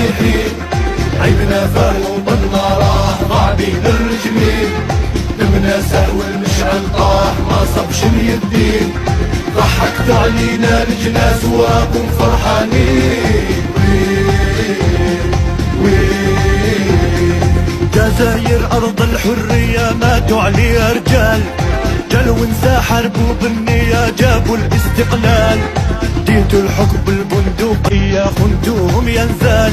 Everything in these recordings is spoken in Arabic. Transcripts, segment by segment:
رايحين عيبنا فهو وطننا راح ضاع بين الرجلين دمنا سهو المشعل طاح ما صبش اليدين ضحكت علينا الجناس واكم فرحانين جزاير أرض الحرية ماتوا عليها رجال جلو انسحربوا بالنية جابوا الاستقلال ديتوا الحكم بالبندقية خنتوهم يا نزال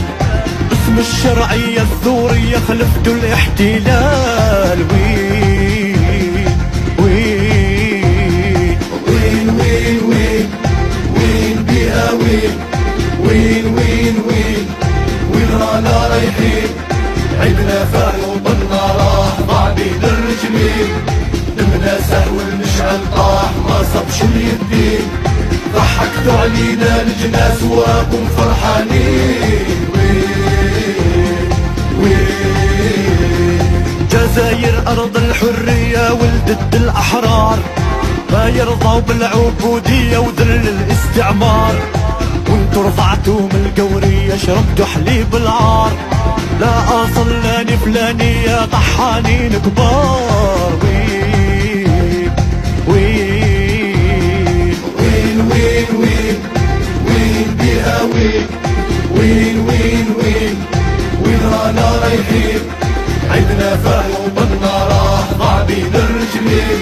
باسم الشرعية الثورية خلفتوا الاحتلال وين وين وين وين وين وين بيها وين وين وين وين وين رانا رايحين عيبنا فهو وطننا راح ضاع بين الرجلين دمنا سهو المشعل طاح ما صبش اليدين ضحكتوا علينا الجناس واكم فرحانين جزاير أرض الحرية ولدت الأحرار ما يرضوا بالعبودية وذل الاستعمار وانتو رضعتوا من القورية شربتوا حليب العار لا أصلاني فلانية طحانين كبار وين وين وين وين وين وين بيها وين وين وين وين وين رانا رايحين عيبنا فهو وطننا راح ضاع بين الرجلين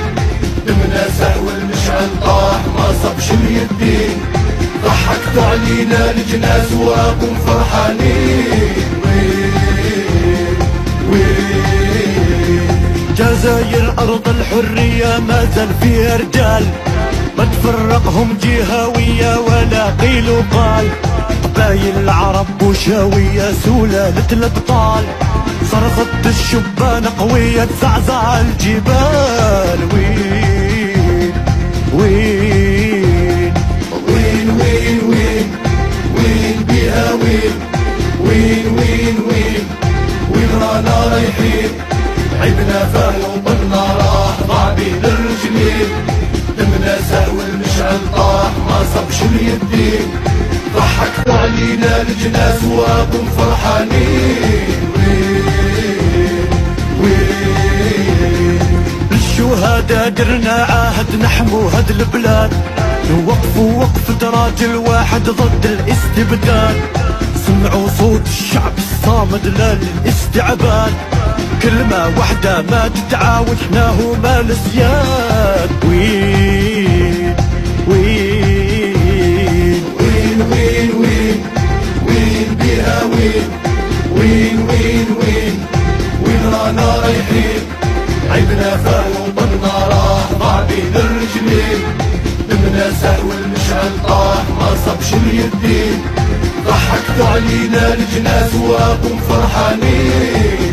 دمنا سهو المشعل طاح ما صبش اليدين ضحكتوا علينا الجناس واكم فرحانين جزاير أرض الحرية ما زال فيها رجال ما تفرقهم جهوية ولا قيل وقال قبايل العرب وشاوية سلالة الأبطال صرخت الشبان قوية تزعزع الجبال وين وين وين وين وين وين بيها وين وين وين وين وين رانا رايحين عيبنا فهو وطننا راح ضاع بين الرجلين دمنا سهو المشعل طاح ما صبش اليدين ضحكتوا علينا الجناس واكم فرحانين الشهداء درنا عهد نحمو هاد البلاد نوقفوا وقفة راجل واحد ضد الاستبداد سمعوا صوت الشعب الصامد لا للاستعباد كلمة واحدة ما تتعاود حنا هما الزياد وين وين وين وين وين وين بيها وين وين وين وين وين رانا رايحين عيبنا فهو وطننا راح ضاع بين الرجلين دمنا سهو المشعل طاح ما صبش اليدين ضحكتوا علينا الجناس واكم فرحانين